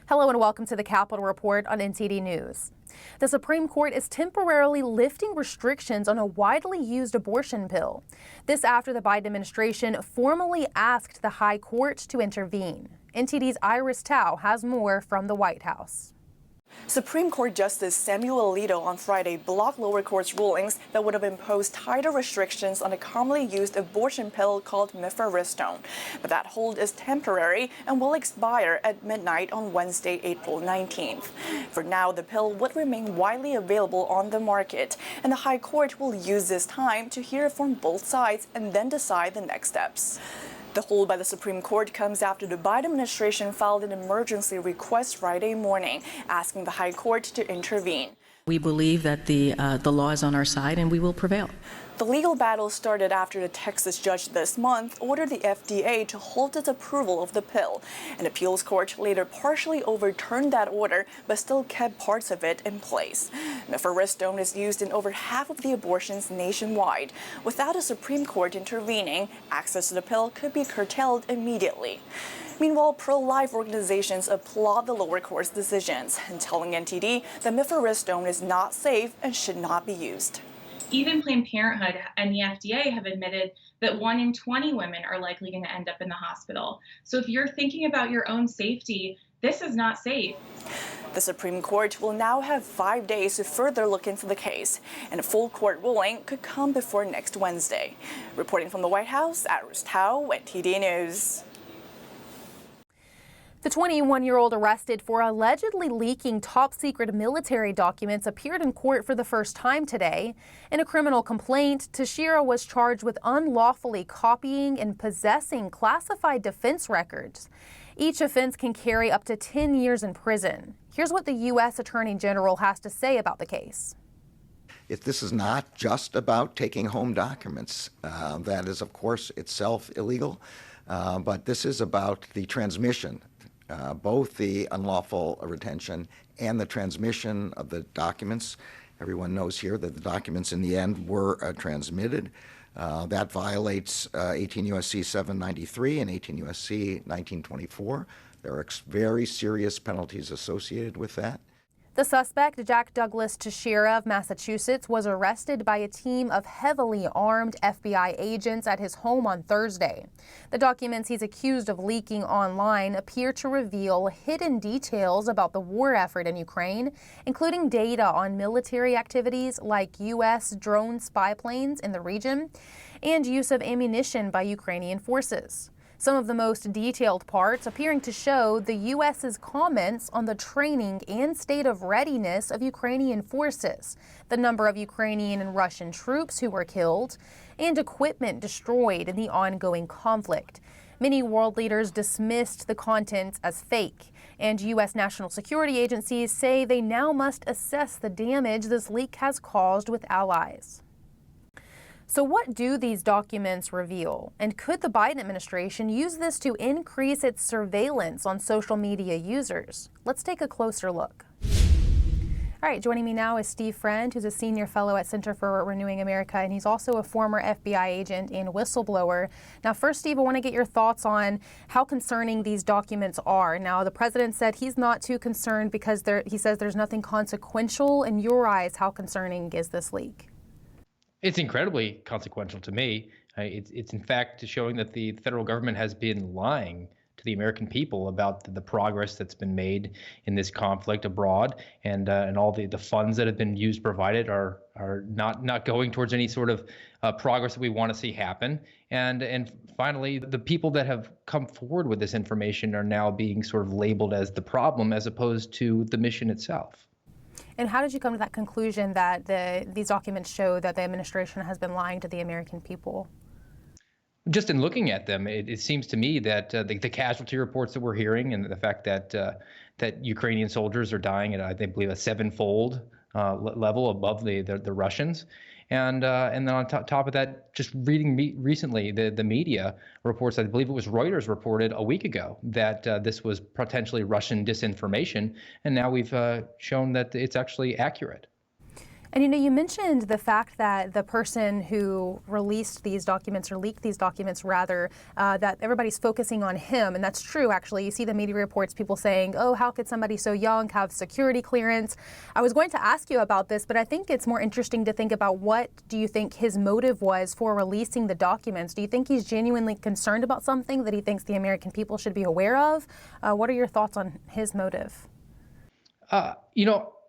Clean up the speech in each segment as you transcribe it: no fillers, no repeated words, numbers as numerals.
Hello and welcome to the Capitol Report on NTD News. The Supreme Court is temporarily lifting restrictions on a widely used abortion pill. This after the Biden administration formally asked the High Court to intervene. NTD's Iris Tao has more from the White House. Supreme Court Justice Samuel Alito on Friday blocked lower court's rulings that would have imposed tighter restrictions on a commonly used abortion pill called mifepristone. But that hold is temporary and will expire at midnight on Wednesday, April 19th. For now, the pill would remain widely available on the market, and the High Court will use this time to hear from both sides and then decide the next steps. The hold by the Supreme Court comes after the Biden administration filed an emergency request Friday morning, asking the High Court to intervene. We believe that the law is on our side and we will prevail. The legal battle started after the Texas judge this month ordered the FDA to halt its approval of the pill. An appeals court later partially overturned that order, but still kept parts of it in place. Mifepristone is used in over half of the abortions nationwide. Without a Supreme Court intervening, access to the pill could be curtailed immediately. Meanwhile, pro-life organizations applaud the lower court's decisions and telling NTD that mifepristone is not safe and should not be used. Even Planned Parenthood and the FDA have admitted that 1 in 20 women are likely going to end up in the hospital. So if you're thinking about your own safety, this is not safe. The Supreme Court will now have 5 days to further look into the case, and a full court ruling could come before next Wednesday. Reporting from the White House, Iris Tao, NTD News. The 21-year-old arrested for allegedly leaking top-secret military documents appeared in court for the first time today. In a criminal complaint, Teixeira was charged with unlawfully copying and possessing classified defense records. Each offense can carry up to 10 years in prison. Here's what the U.S. Attorney General has to say about the case. This is not just about taking home documents. That is, of course, itself illegal, but this is about the transmission. Both the unlawful retention and the transmission of the documents. Everyone knows here that the documents in the end were transmitted. That violates 18 U.S.C. 793 and 18 U.S.C. 1924. There are very serious penalties associated with that. The suspect, Jack Douglas Teixeira of Massachusetts, was arrested by a team of heavily armed FBI agents at his home on Thursday. The documents he's accused of leaking online appear to reveal hidden details about the war effort in Ukraine, including data on military activities like U.S. drone spy planes in the region and use of ammunition by Ukrainian forces. Some of the most detailed parts appearing to show the U.S.'s comments on the training and state of readiness of Ukrainian forces, the number of Ukrainian and Russian troops who were killed, and equipment destroyed in the ongoing conflict. Many world leaders dismissed the contents as fake, and U.S. national security agencies say they now must assess the damage this leak has caused with allies. So what do these documents reveal? And could the Biden administration use this to increase its surveillance on social media users? Let's take a closer look. All right, joining me now is Steve Friend, who's a senior fellow at Center for Renewing America, and he's also a former FBI agent and whistleblower. Now, first, Steve, I want to get your thoughts on how concerning these documents are. Now, the president said he's not too concerned because he says there's nothing consequential. In your eyes, how concerning is this leak? It's incredibly consequential to me. It's in fact showing that the federal government has been lying to the American people about the progress that's been made in this conflict abroad, and all the funds that have been provided are not going towards any sort of progress that we want to see happen. And finally, the people that have come forward with this information are now being sort of labeled as the problem as opposed to the mission itself. And how did you come to that conclusion that these documents show that the administration has been lying to the American people? Just in looking at them, it seems to me that the casualty reports that we're hearing and the fact that Ukrainian soldiers are dying at, I believe, a 7-fold level above the Russians. And then on top of that, just reading recently, the media reports, I believe it was Reuters reported a week ago that this was potentially Russian disinformation. And now we've shown that it's actually accurate. And you mentioned the fact that the person who released these documents, or leaked these documents rather, that everybody's focusing on him. And that's true, actually. You see the media reports, people saying, oh, how could somebody so young have security clearance? I was going to ask you about this, but I think it's more interesting to think about what do you think his motive was for releasing the documents? Do you think he's genuinely concerned about something that he thinks the American people should be aware of? What are your thoughts on his motive?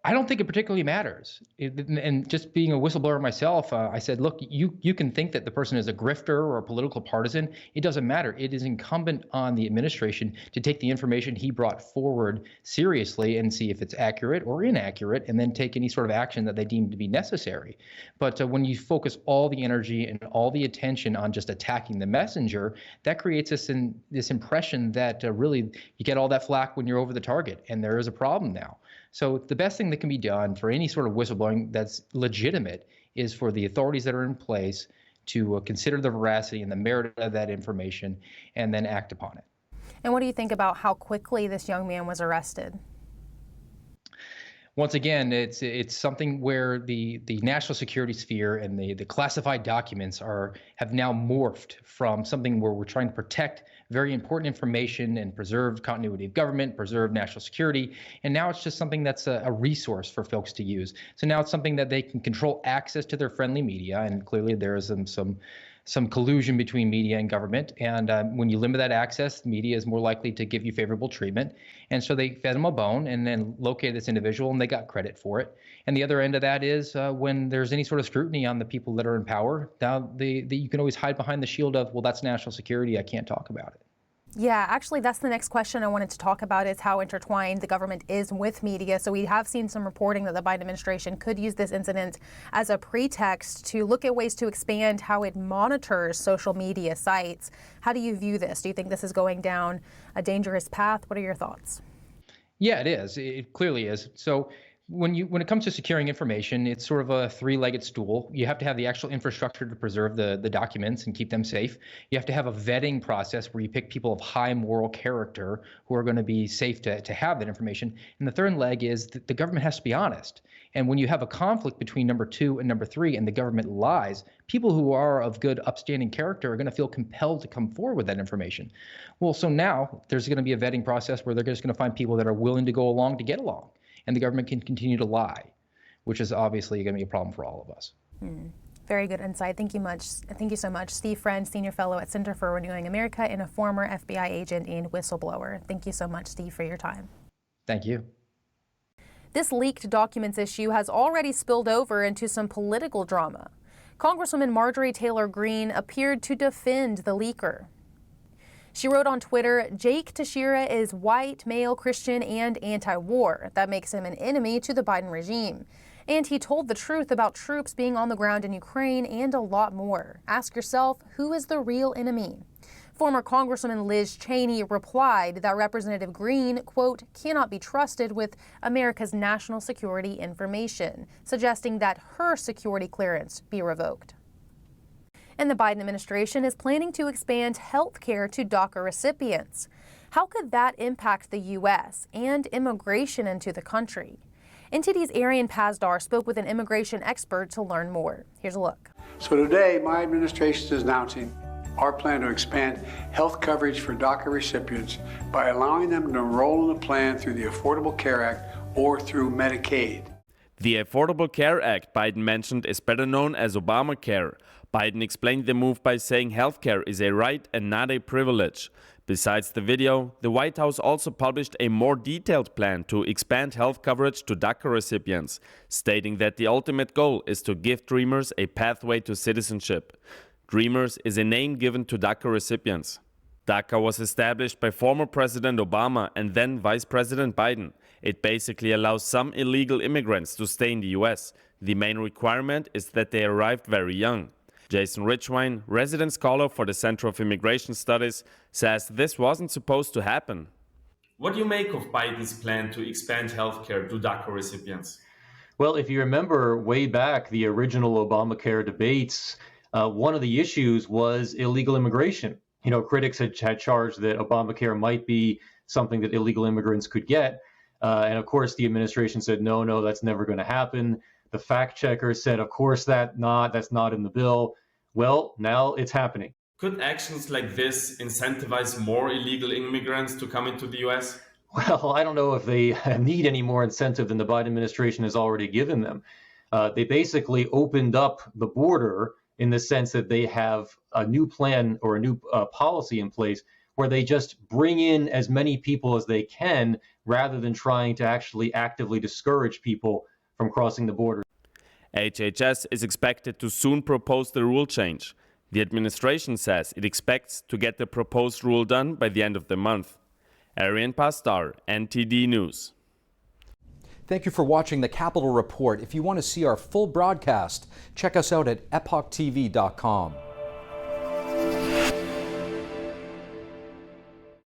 I don't think it particularly matters. And just being a whistleblower myself, I said, look, you can think that the person is a grifter or a political partisan. It doesn't matter. It is incumbent on the administration to take the information he brought forward seriously and see if it's accurate or inaccurate, and then take any sort of action that they deem to be necessary. But when you focus all the energy and all the attention on just attacking the messenger, that creates this impression that really you get all that flack when you're over the target, and there is a problem now. So the best thing that can be done for any sort of whistleblowing that's legitimate is for the authorities that are in place to consider the veracity and the merit of that information and then act upon it. And what do you think about how quickly this young man was arrested? Once again, it's something where the national security sphere and the classified documents have now morphed from something where we're trying to protect very important information and preserve continuity of government, preserve national security, and now it's just something that's a resource for folks to use. So now it's something that they can control access to their friendly media, and clearly there is some collusion between media and government. And when you limit that access, media is more likely to give you favorable treatment. And so they fed him a bone and then located this individual, and they got credit for it. And the other end of that is when there's any sort of scrutiny on the people that are in power, now you can always hide behind the shield of, well, that's national security, I can't talk about it. Yeah, actually, that's the next question I wanted to talk about, is how intertwined the government is with media. So we have seen some reporting that the Biden administration could use this incident as a pretext to look at ways to expand how it monitors social media sites. How do you view this? Do you think this is going down a dangerous path? What are your thoughts? Yeah, it is. It clearly is. So when it comes to securing information, it's sort of a three-legged stool. You have to have the actual infrastructure to preserve the documents and keep them safe. You have to have a vetting process where you pick people of high moral character who are going to be safe to have that information. And the third leg is that the government has to be honest. And when you have a conflict between number 2 and number 3 and the government lies, people who are of good, upstanding character are going to feel compelled to come forward with that information. Well, so now there's going to be a vetting process where they're just going to find people that are willing to go along to get along. And the government can continue to lie, which is obviously going to be a problem for all of us. Very good insight. Thank you so much. Steve Friend, Senior Fellow at Center for Renewing America and a former FBI agent and whistleblower. Thank you so much, Steve, for your time. Thank you. This leaked documents issue has already spilled over into some political drama. Congresswoman Marjorie Taylor Greene appeared to defend the leaker. She wrote on Twitter, Jake Teixeira is white, male, Christian, and anti-war. That makes him an enemy to the Biden regime. And he told the truth about troops being on the ground in Ukraine and a lot more. Ask yourself, who is the real enemy? Former Congresswoman Liz Cheney replied that Representative Greene, quote, cannot be trusted with America's national security information, suggesting that her security clearance be revoked. And the Biden administration is planning to expand health care to DACA recipients. How could that impact the U.S. and immigration into the country? NTD's Arian Pazdar spoke with an immigration expert to learn more. Here's a look. So today, my administration is announcing our plan to expand health coverage for DACA recipients by allowing them to enroll in the plan through the Affordable Care Act or through Medicaid. The Affordable Care Act Biden mentioned is better known as Obamacare. Biden explained the move by saying healthcare is a right and not a privilege. Besides the video, the White House also published a more detailed plan to expand health coverage to DACA recipients, stating that the ultimate goal is to give Dreamers a pathway to citizenship. Dreamers is a name given to DACA recipients. DACA was established by former President Obama and then Vice President Biden. It basically allows some illegal immigrants to stay in the U.S. The main requirement is that they arrived very young. Jason Richwine, resident scholar for the Center of Immigration Studies, says this wasn't supposed to happen. What do you make of Biden's plan to expand healthcare to DACA recipients? Well, if you remember way back the original Obamacare debates, one of the issues was illegal immigration. You know, critics had charged that Obamacare might be something that illegal immigrants could get. And of course, the administration said, no, that's never going to happen. The fact checkers said, of course, that's not in the bill. Well, now it's happening. Could actions like this incentivize more illegal immigrants to come into the U.S.? Well, I don't know if they need any more incentive than the Biden administration has already given them. They basically opened up the border in the sense that they have a new plan or a new policy in place where they just bring in as many people as they can rather than trying to actually actively discourage people from crossing the border. HHS is expected to soon propose the rule change. The administration says it expects to get the proposed rule done by the end of the month. Arian Pastar, NTD News. Thank you for watching the Capitol Report. If you want to see our full broadcast, check us out at epochtv.com.